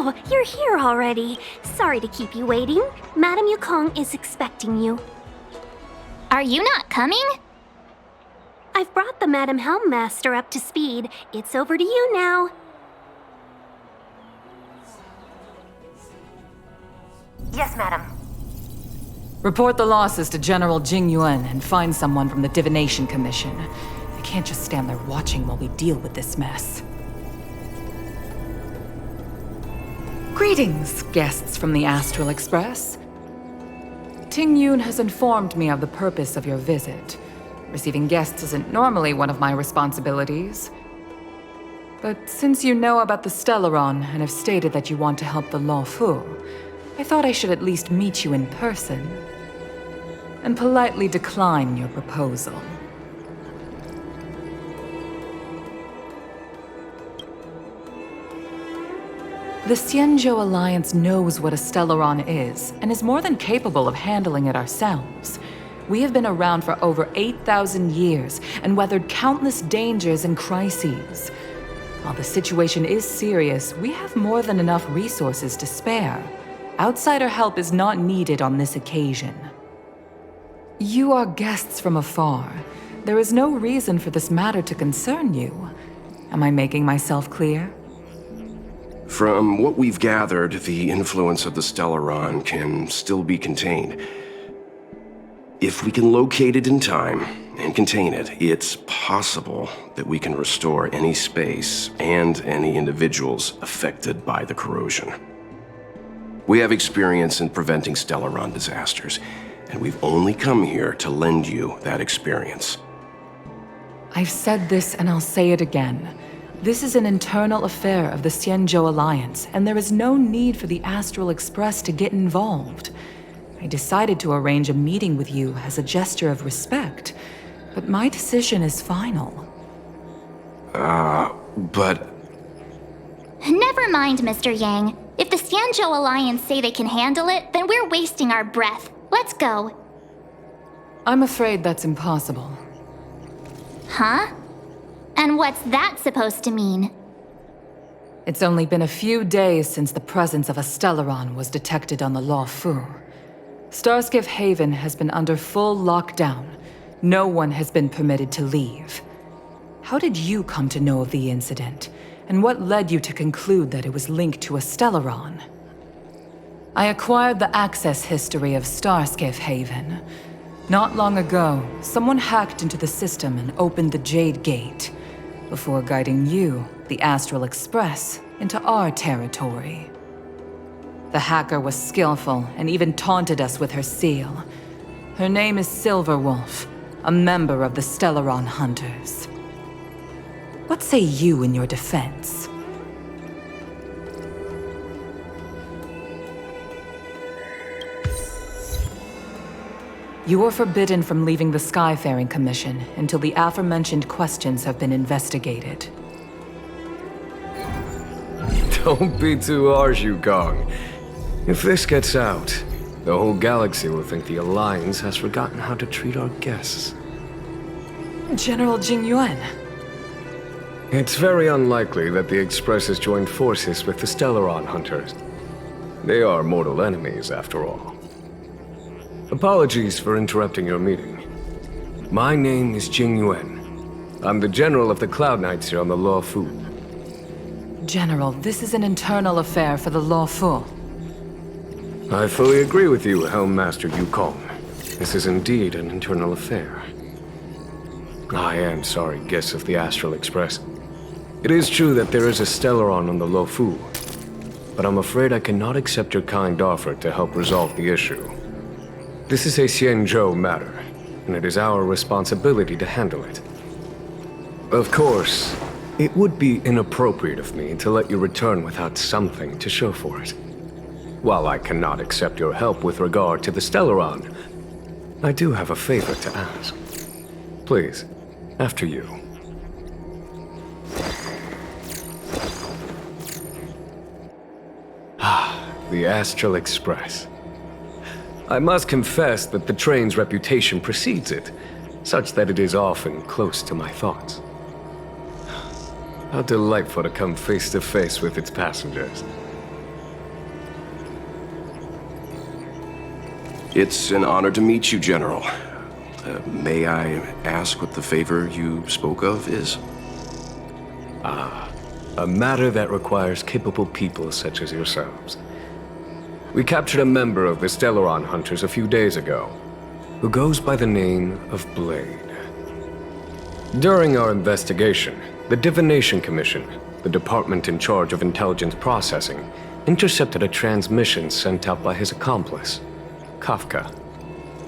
Oh, you're here already. Sorry to keep you waiting. Madame Yukong is expecting you. Are you not coming? I've brought the Madame Helmmaster up to speed. It's over to you now. Yes, madam. Report the losses to General Jing Yuan and find someone from the Divination Commission. I can't just stand there watching while we deal with this mess. Greetings, guests from the Astral Express. Ting Yun has informed me of the purpose of your visit. Receiving guests isn't normally one of my responsibilities. But since you know about the Stellaron and have stated that you want to help the Law Fu, I thought I should at least meet you in person and politely decline your proposal. The Xianzhou Alliance knows what a Stellaron is and is more than capable of handling it ourselves. We have been around for over 8,000 years and weathered countless dangers and crises. While the situation is serious, we have more than enough resources to spare. Outsider help is not needed on this occasion. You are guests from afar. There is no reason for this matter to concern you. Am I making myself clear? From what we've gathered, the influence of the Stellaron can still be contained. If we can locate it in time and contain it, it's possible that we can restore any space and any individuals affected by the corrosion. We have experience in preventing Stellaron disasters, and we've only come here to lend you that experience. I've said this and I'll say it again. This is an internal affair of the Xianzhou Alliance, and there is no need for the Astral Express to get involved. I decided to arrange a meeting with you as a gesture of respect, but my decision is final. But... Never mind, Mr. Yang. If the Xianzhou Alliance say they can handle it, then we're wasting our breath. Let's go. I'm afraid that's impossible. Huh? And what's that supposed to mean? It's only been a few days since the presence of a Stellaron was detected on the Law Fu. Starskiff Haven has been under full lockdown. No one has been permitted to leave. How did you come to know of the incident? And what led you to conclude that it was linked to a Stellaron? I acquired the access history of Starskiff Haven. Not long ago, someone hacked into the system and opened the Jade Gate, before guiding you, the Astral Express, into our territory. The hacker was skillful and even taunted us with her seal. Her name is Silverwolf, a member of the Stellaron Hunters. What say you in your defense? You are forbidden from leaving the Skyfaring Commission until the aforementioned questions have been investigated. Don't be too harsh, Yukong. If this gets out, the whole galaxy will think the Alliance has forgotten how to treat our guests. General Jing Yuan. It's very unlikely that the Express has joined forces with the Stellaron Hunters. They are mortal enemies, after all. Apologies for interrupting your meeting. My name is Jing Yuan. I'm the General of the Cloud Knights here on the Law Fu. General, this is an internal affair for the Law Fu. I fully agree with you, Helmmaster Yukong. This is indeed an internal affair. I am sorry, guests of the Astral Express. It is true that there is a Stellaron on the Law Fu, but I'm afraid I cannot accept your kind offer to help resolve the issue. This is a Xianzhou matter, and it is our responsibility to handle it. Of course, it would be inappropriate of me to let you return without something to show for it. While I cannot accept your help with regard to the Stellaron, I do have a favor to ask. Please, after you. The Astral Express. I must confess that the train's reputation precedes it, such that it is often close to my thoughts. How delightful to come face to face with its passengers. It's an honor to meet you, General. May I ask what the favor you spoke of is? A matter that requires capable people such as yourselves. We captured a member of the Stellaron Hunters a few days ago, who goes by the name of Blade. During our investigation, the Divination Commission, the department in charge of intelligence processing, intercepted a transmission sent out by his accomplice, Kafka,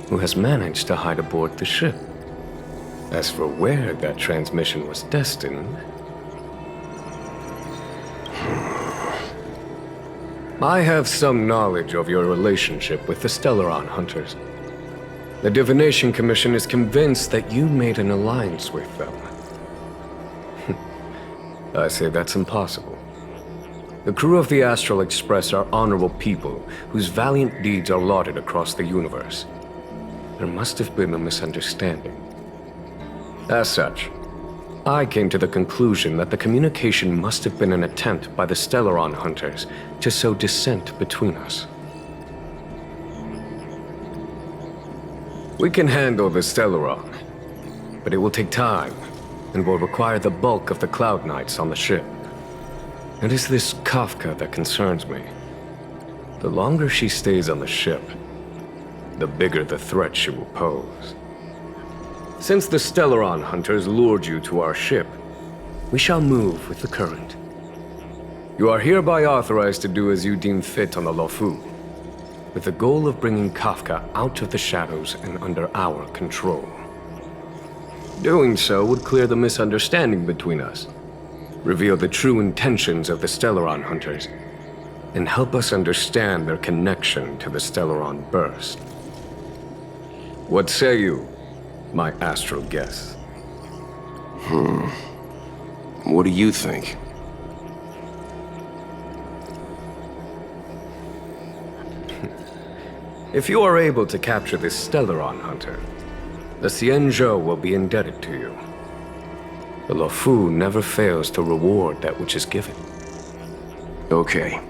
who has managed to hide aboard the ship. As for where that transmission was destined, I have some knowledge of your relationship with the Stellaron Hunters. The Divination Commission is convinced that you made an alliance with them. I say that's impossible. The crew of the Astral Express are honorable people whose valiant deeds are lauded across the universe. There must have been a misunderstanding. As such, I came to the conclusion that the communication must have been an attempt by the Stellaron Hunters to sow dissent between us. We can handle the Stellaron, but it will take time and will require the bulk of the Cloud Knights on the ship. It is this Kafka that concerns me. The longer she stays on the ship, the bigger the threat she will pose. Since the Stellaron Hunters lured you to our ship, we shall move with the current. You are hereby authorized to do as you deem fit on the Lofu, with the goal of bringing Kafka out of the shadows and under our control. Doing so would clear the misunderstanding between us, reveal the true intentions of the Stellaron Hunters, and help us understand their connection to the Stellaron Burst. What say you, my astral guest? What do you think? If you are able to capture this Stellaron Hunter, the Xianzhou will be indebted to you. The Lofu never fails to reward that which is given. Okay.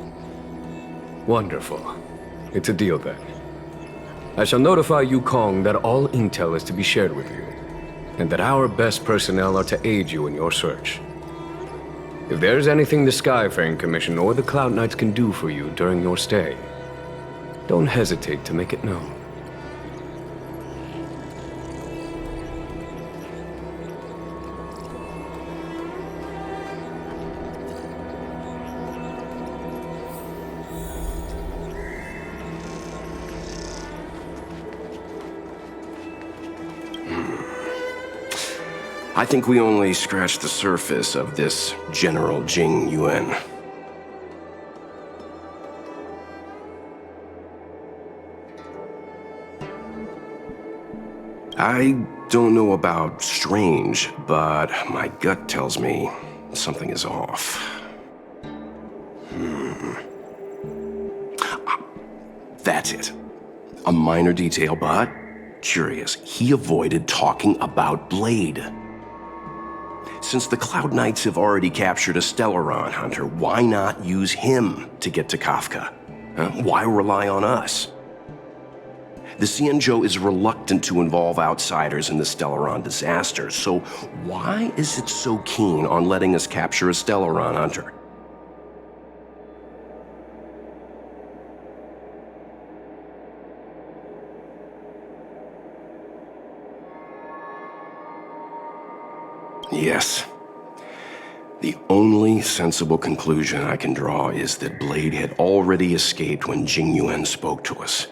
Wonderful. It's a deal then. I shall notify Yukong that all intel is to be shared with you, and that our best personnel are to aid you in your search. If there is anything the Skyfaring Commission or the Cloud Knights can do for you during your stay, don't hesitate to make it known. I think we only scratched the surface of this General Jing Yuan. I don't know about strange, but my gut tells me something is off. That's it. A minor detail, but curious. He avoided talking about Blade. Since the Cloud Knights have already captured a Stellaron Hunter, why not use him to get to Kafka? Why rely on us? The Xianzhou is reluctant to involve outsiders in the Stellaron disaster, so why is it so keen on letting us capture a Stellaron Hunter? Yes. The only sensible conclusion I can draw is that Blade had already escaped when Jing Yuan spoke to us,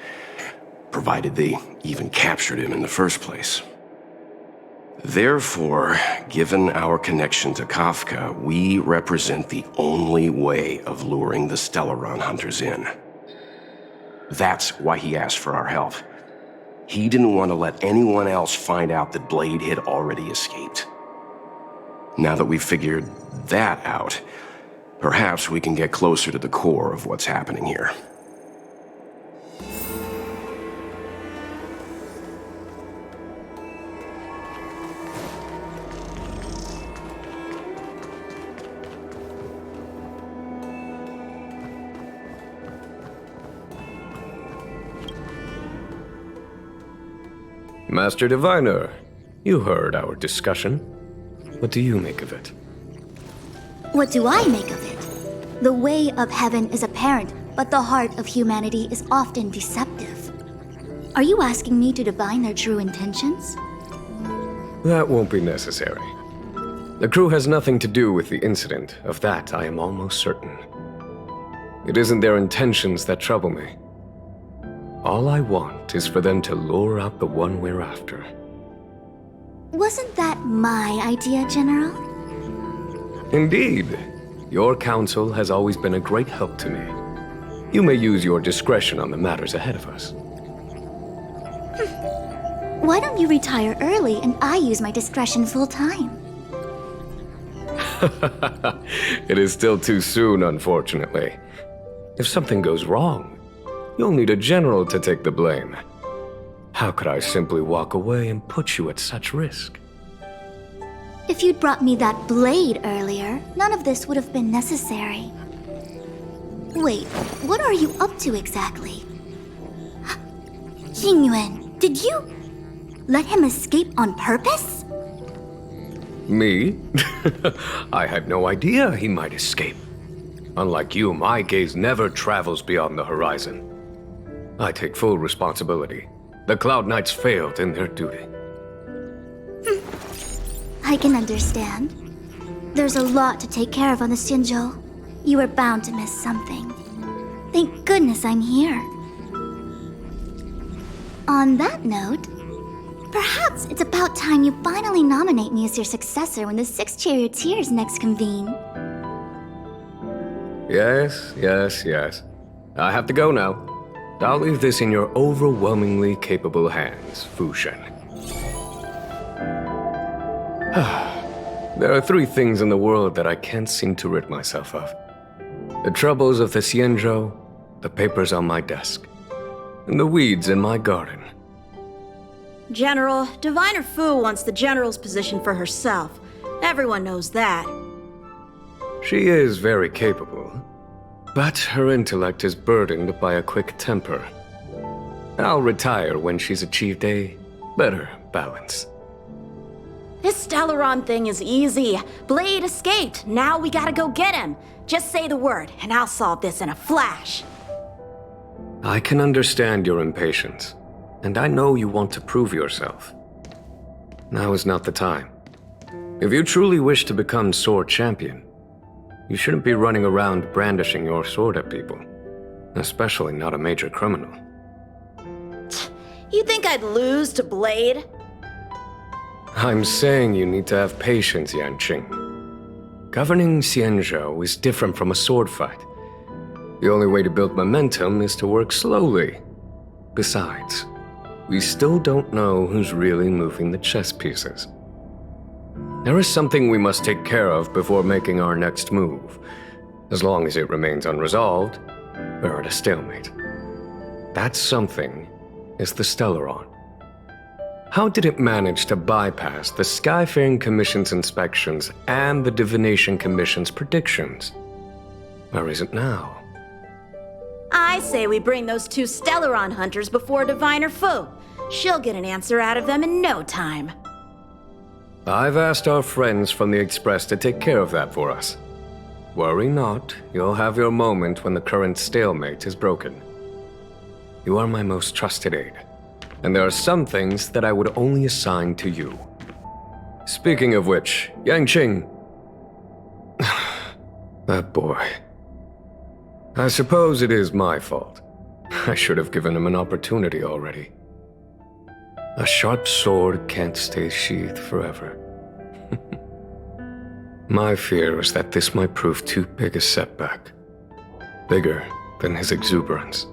provided they even captured him in the first place. Therefore, given our connection to Kafka, we represent the only way of luring the Stellaron Hunters in. That's why he asked for our help. He didn't want to let anyone else find out that Blade had already escaped. Now that we've figured that out, perhaps we can get closer to the core of what's happening here. Master Diviner, you heard our discussion. What do you make of it? What do I make of it? The way of heaven is apparent, but the heart of humanity is often deceptive. Are you asking me to divine their true intentions? That won't be necessary. The crew has nothing to do with the incident, of that I am almost certain. It isn't their intentions that trouble me. All I want is for them to lure out the one we're after. Wasn't that my idea, General? Indeed. Your counsel has always been a great help to me. You may use your discretion on the matters ahead of us. Why don't you retire early and I use my discretion full time? It is still too soon, unfortunately. If something goes wrong, you'll need a general to take the blame. How could I simply walk away and put you at such risk? If you'd brought me that blade earlier, none of this would have been necessary. Wait, what are you up to exactly? Xingyuan, did you let him escape on purpose? Me? I had no idea he might escape. Unlike you, my gaze never travels beyond the horizon. I take full responsibility. The Cloud Knights failed in their duty. I can understand. There's a lot to take care of on the Xinzhou. You were bound to miss something. Thank goodness I'm here. On that note, perhaps it's about time you finally nominate me as your successor when the Six Charioteers next convene. Yes. I have to go now. I'll leave this in your overwhelmingly capable hands, Fu Shen. There are three things in the world that I can't seem to rid myself of. The troubles of the Xianzhou, the papers on my desk, and the weeds in my garden. General, Diviner Fu wants the General's position for herself. Everyone knows that. She is very capable, but her intellect is burdened by a quick temper. I'll retire when she's achieved a better balance. This Stellaron thing is easy. Blade escaped. Now we gotta go get him. Just say the word, and I'll solve this in a flash. I can understand your impatience, and I know you want to prove yourself. Now is not the time. If you truly wish to become sword champion, you shouldn't be running around brandishing your sword at people, especially not a major criminal. You think I'd lose to Blade? I'm saying you need to have patience, Yanqing. Governing Xianzhou is different from a sword fight. The only way to build momentum is to work slowly. Besides, we still don't know who's really moving the chess pieces. There is something we must take care of before making our next move. As long as it remains unresolved, we're at a stalemate. That something is the Stellaron. How did it manage to bypass the Skyfaring Commission's inspections and the Divination Commission's predictions? Where is it now? I say we bring those two Stellaron hunters before Diviner Fu. She'll get an answer out of them in no time. I've asked our friends from the Express to take care of that for us. Worry not, you'll have your moment when the current stalemate is broken. You are my most trusted aide, and there are some things that I would only assign to you. Speaking of which, Yanqing... that boy. I suppose it is my fault. I should have given him an opportunity already. A sharp sword can't stay sheathed forever. My fear is that this might prove too big a setback. Bigger than his exuberance.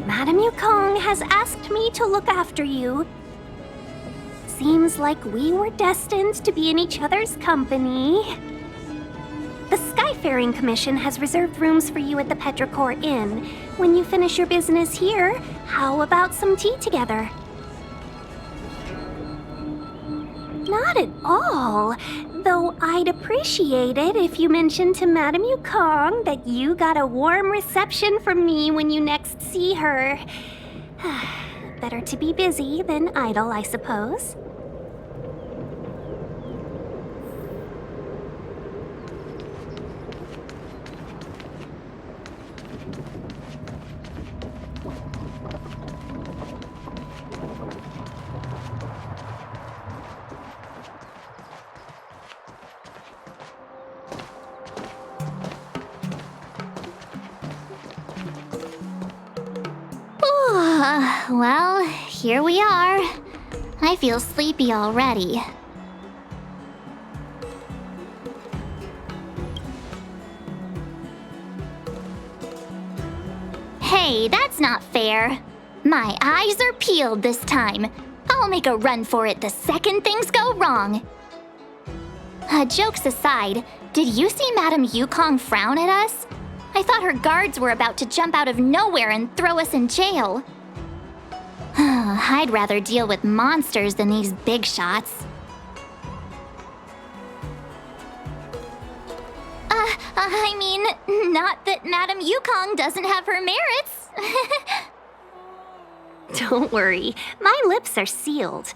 Madame Yukong has asked me to look after you. seems like we were destined to be in each other's company. The Skyfaring Commission has reserved rooms for you at the Petrichor Inn. When you finish your business here, how about some tea together? Not at all. Though I'd appreciate it if you mentioned to Madame Yukong that you got a warm reception from me when you next see her. Better to be busy than idle, I suppose. Well, here we are. I feel sleepy already. Hey, that's not fair. My eyes are peeled this time. I'll make a run for it the second things go wrong. Jokes aside, did you see Madame Yukong frown at us? I thought her guards were about to jump out of nowhere and throw us in jail. I'd rather deal with monsters than these big shots. I mean, not that Madame Yukong doesn't have her merits. Don't worry, my lips are sealed.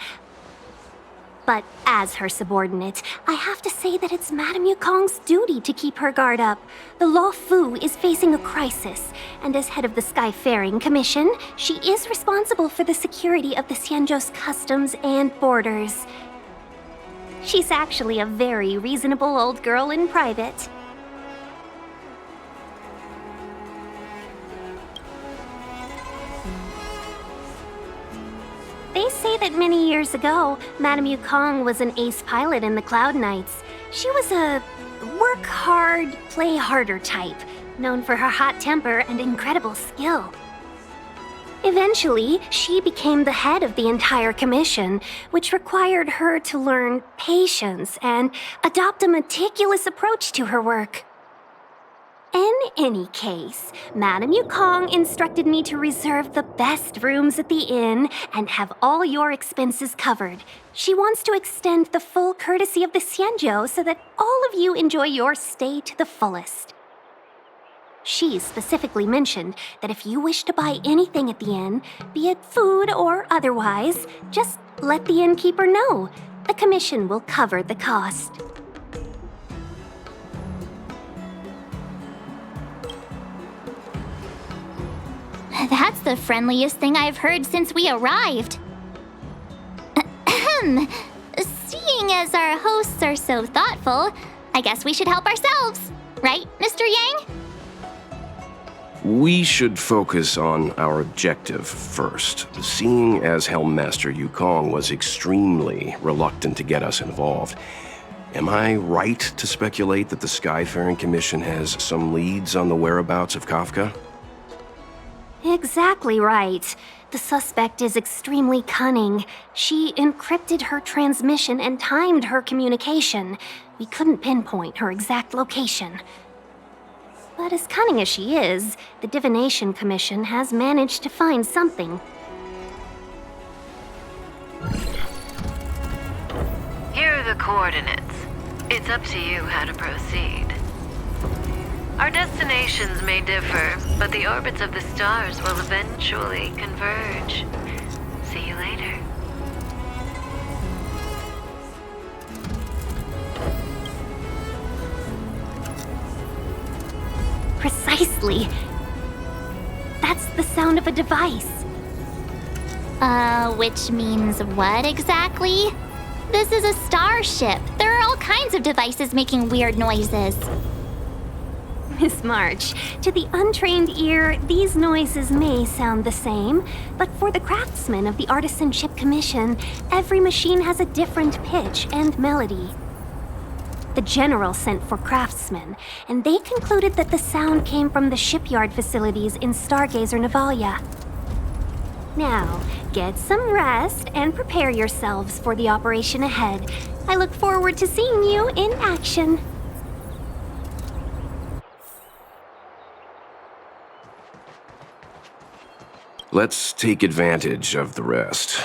But as her subordinate, I have to say that it's Madame Yukong's duty to keep her guard up. The Law Fu is facing a crisis, and as head of the Skyfaring Commission, she is responsible for the security of the Xianzhou's customs and borders. She's actually a very reasonable old girl in private. They say that many years ago, Madame Yukong was an ace pilot in the Cloud Knights. She was a work hard, play harder type, known for her hot temper and incredible skill. Eventually, she became the head of the entire commission, which required her to learn patience and adopt a meticulous approach to her work. In any case, Madame Yukong instructed me to reserve the best rooms at the inn and have all your expenses covered. She wants to extend the full courtesy of the Xianzhou so that all of you enjoy your stay to the fullest. She specifically mentioned that if you wish to buy anything at the inn, be it food or otherwise, just let the innkeeper know. The commission will cover the cost. That's the friendliest thing I've heard since we arrived. Ahem. Seeing as our hosts are so thoughtful, I guess we should help ourselves. Right, Mr. Yang? We should focus on our objective first. Seeing as Helmmaster Yukong was extremely reluctant to get us involved, am I right to speculate that the Skyfaring Commission has some leads on the whereabouts of Kafka? Exactly right. The suspect is extremely cunning. She encrypted her transmission and timed her communication. We couldn't pinpoint her exact location. But as cunning as she is, the Divination Commission has managed to find something. Here are the coordinates. It's up to you how to proceed. Our destinations may differ, but the orbits of the stars will eventually converge. See you later. Precisely. That's the sound of a device. Which means what exactly? This is a starship. There are all kinds of devices making weird noises. Miss March, to the untrained ear, these noises may sound the same, but for the craftsmen of the Artisanship Commission, every machine has a different pitch and melody. The General sent for craftsmen, and they concluded that the sound came from the shipyard facilities in Stargazer Navalia. Now, get some rest and prepare yourselves for the operation ahead. I look forward to seeing you in action. Let's take advantage of the rest.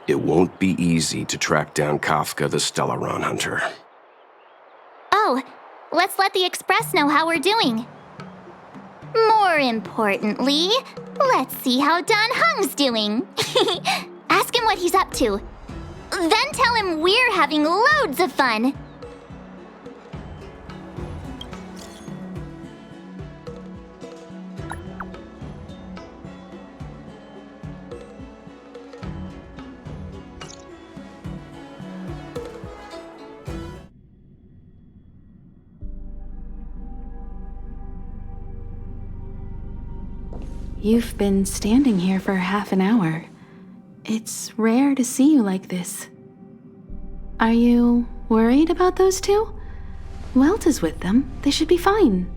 It won't be easy to track down Kafka the Stellaron Hunter. Oh, let's let the Express know how we're doing. More importantly, let's see how Don Hung's doing. Ask him what he's up to. Then tell him we're having loads of fun. You've been standing here for half an hour. It's rare to see you like this. Are you worried about those two? Welt is with them. They should be fine.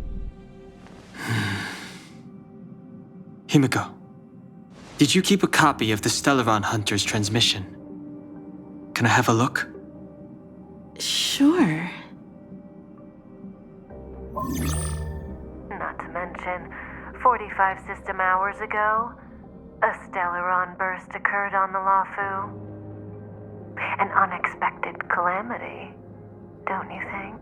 Himiko, did you keep a copy of the Stellaron Hunter's transmission? Can I have a look? Sure. Not to mention, 45 system hours ago, a Stellaron burst occurred on the Lawfu. An unexpected calamity, don't you think?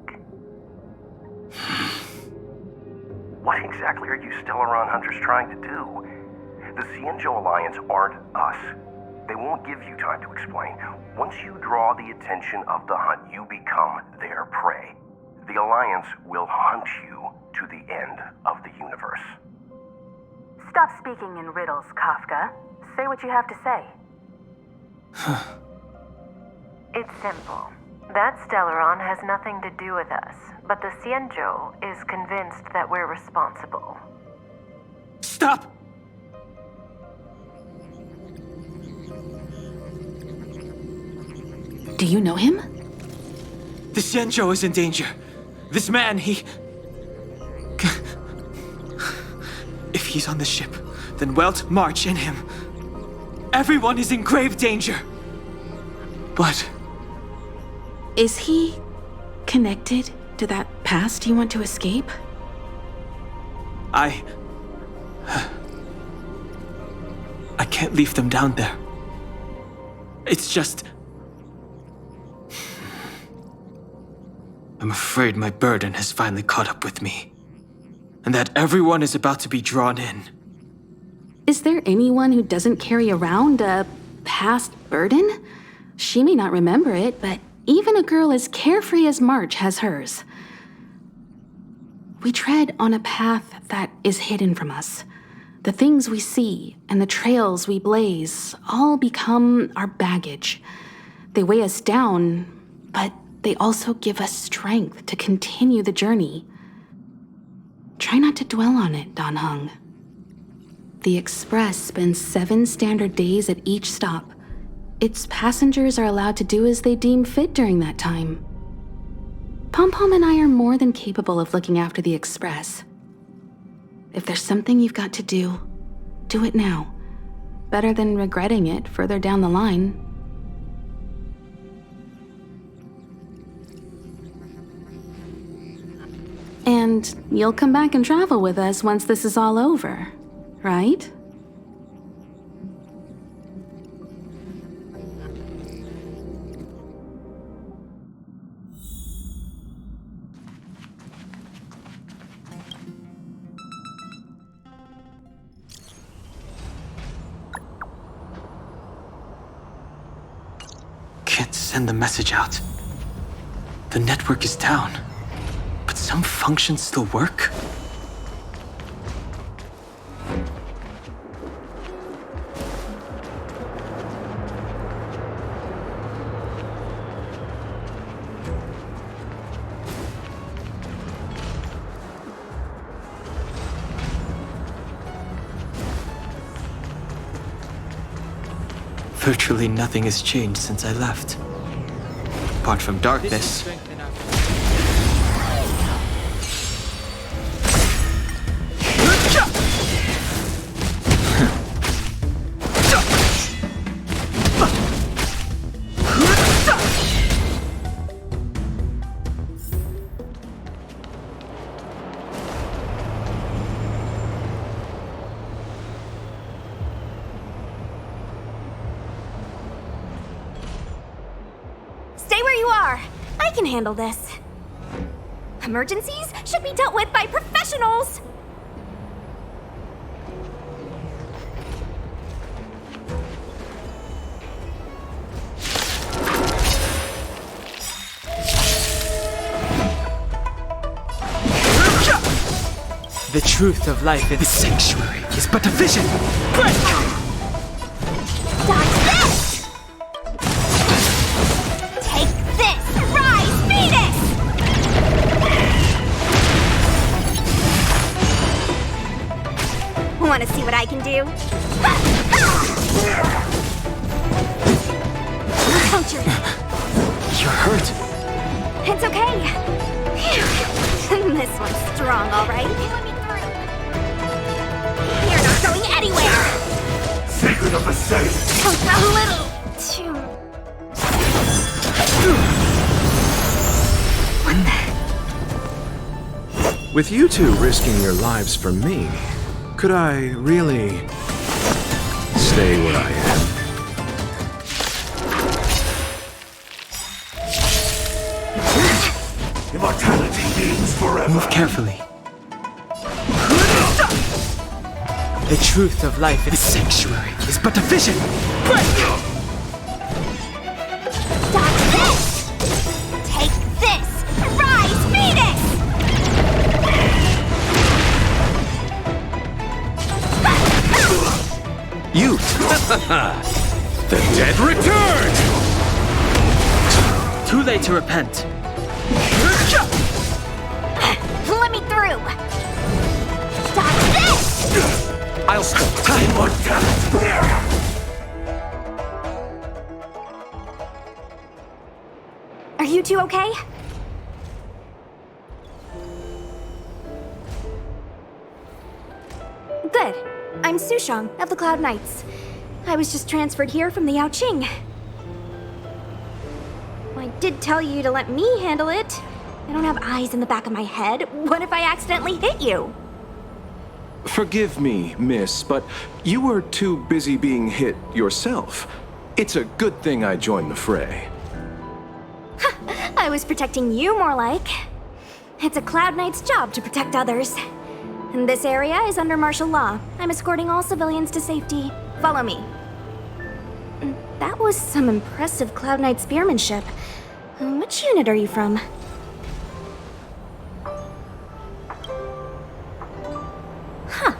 What exactly are you Stellaron hunters trying to do? The Xianzhou Alliance aren't us. They won't give you time to explain. Once you draw the attention of the hunt, you become their prey. The Alliance will hunt you to the end of the universe. Stop speaking in riddles, Kafka. Say what you have to say. It's simple. That Stellaron has nothing to do with us, but the Xianzhou is convinced that we're responsible. Stop! Do you know him? The Xianzhou is in danger. This man, he... If he's on the ship, then Welt, March, and him. Everyone is in grave danger. But... Is he connected to that past you want to escape? I can't leave them down there. It's just... I'm afraid my burden has finally caught up with me. And that everyone is about to be drawn in. Is there anyone who doesn't carry around a past burden? She may not remember it, but even a girl as carefree as March has hers. We tread on a path that is hidden from us. The things we see and the trails we blaze all become our baggage. They weigh us down, but they also give us strength to continue the journey. Try not to dwell on it, Don Hung. The Express spends 7 standard days at each stop. Its passengers are allowed to do as they deem fit during that time. Pom-Pom and I are more than capable of looking after the Express. If there's something you've got to do it now. Better than regretting it further down the line. And you'll come back and travel with us once this is all over, right? Can't send the message out. The network is down. But some functions still work? Virtually nothing has changed since I left. Apart from darkness. Stay where you are. I can handle this. Emergencies should be dealt with by professionals. The truth of life in the sanctuary is but a vision. Break! Dodge this! Take this! Rise, Venus! Want to see what I can do? Counter! You're hurt. It's okay. This one's strong, all right. You're not going anywhere. Secret of the safe! A little too... What the... With you two risking your lives for me, could I really stay where I am? Immortality means forever. Move carefully. The truth of life in the sanctuary is but a vision. Break! Dodge this! Take this! Rise, Venus! You! The dead return! Too late to repent. Let me through! Dodge this! I'll stop. Are you two okay? Good. I'm Sushang of the Cloud Knights. I was just transferred here from the Yaoqing. I did tell you to let me handle it. I don't have eyes in the back of my head. What if I accidentally hit you? Forgive me, miss, but you were too busy being hit yourself. It's a good thing I joined the fray. I was protecting you more like. It's a Cloud Knight's job to protect others. And this area is under martial law. I'm escorting all civilians to safety. Follow me. That was some impressive Cloud Knight spearmanship. Which unit are you from? Huh.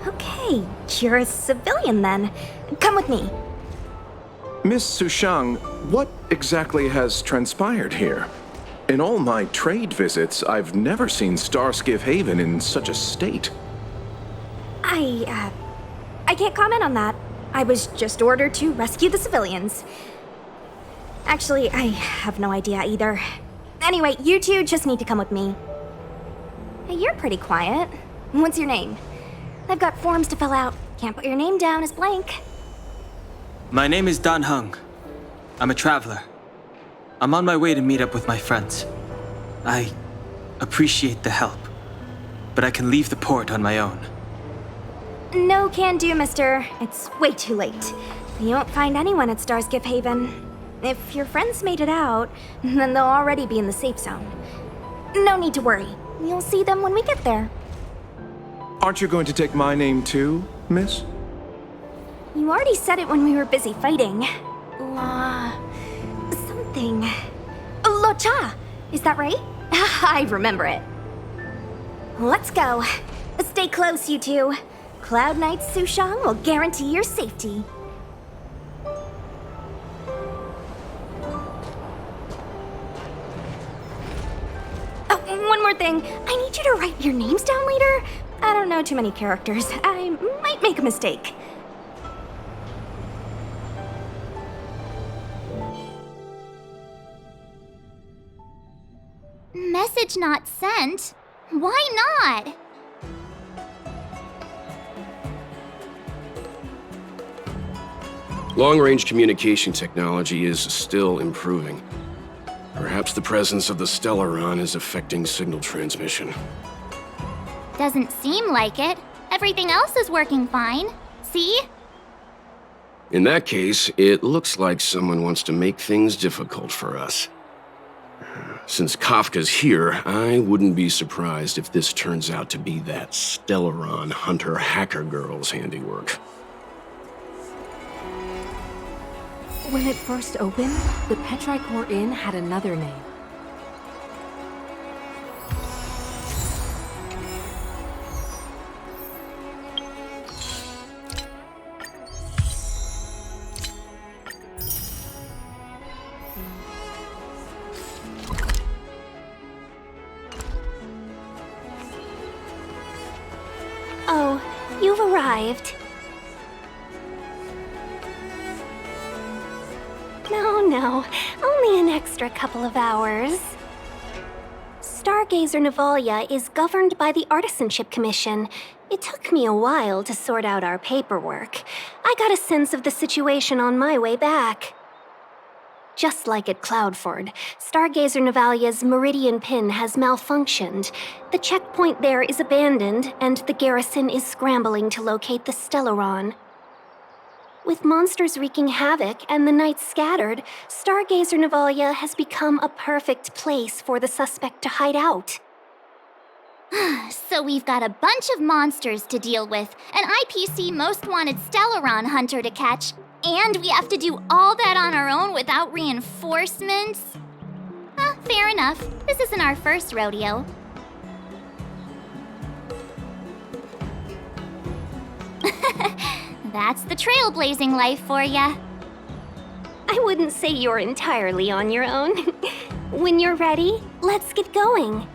Okay, you're a civilian then. Come with me. Miss Sushang, what exactly has transpired here? In all my trade visits, I've never seen Starskiff Haven in such a state. I can't comment on that. I was just ordered to rescue the civilians. Actually, I have no idea either. Anyway, you two just need to come with me. Hey, you're pretty quiet. What's your name? I've got forms to fill out. Can't put your name down as blank. My name is Dan Hung. I'm a traveler. I'm on my way to meet up with my friends. I appreciate the help, but I can leave the port on my own. No can do, mister. It's way too late. You won't find anyone at Starskiff Haven. If your friends made it out, then they'll already be in the safe zone. No need to worry. You'll see them when we get there. Aren't you going to take my name too, miss? You already said it when we were busy fighting. Something. Locha! Is that right? I remember it. Let's go. Stay close, you two. Cloud Knight Sushang will guarantee your safety. Oh, one more thing. I need you to write your names down later. I don't know too many characters. I might make a mistake. Message not sent? Why not? Long-range communication technology is still improving. Perhaps the presence of the Stellaron is affecting signal transmission. Doesn't seem like it. Everything else is working fine. See? In that case, it looks like someone wants to make things difficult for us. since Kafka's here, I wouldn't be surprised if this turns out to be that Stellaron hunter hacker girl's handiwork. When it first opened, the Petrichor Inn had another name. Oh, you've arrived. No, only an extra couple of hours. Stargazer Navalia is governed by the Artisanship Commission. It took me a while to sort out our paperwork. I got a sense of the situation on my way back. Just like at Cloudford, Stargazer Navalia's Meridian Pin has malfunctioned. The checkpoint there is abandoned, and the garrison is scrambling to locate the Stellaron. With monsters wreaking havoc and the night scattered, Stargazer Navalia has become a perfect place for the suspect to hide out. So we've got a bunch of monsters to deal with, an IPC Most Wanted Stellaron hunter to catch, and we have to do all that on our own without reinforcements? Fair enough. This isn't our first rodeo. That's the trailblazing life for ya. I wouldn't say you're entirely on your own. When you're ready, let's get going.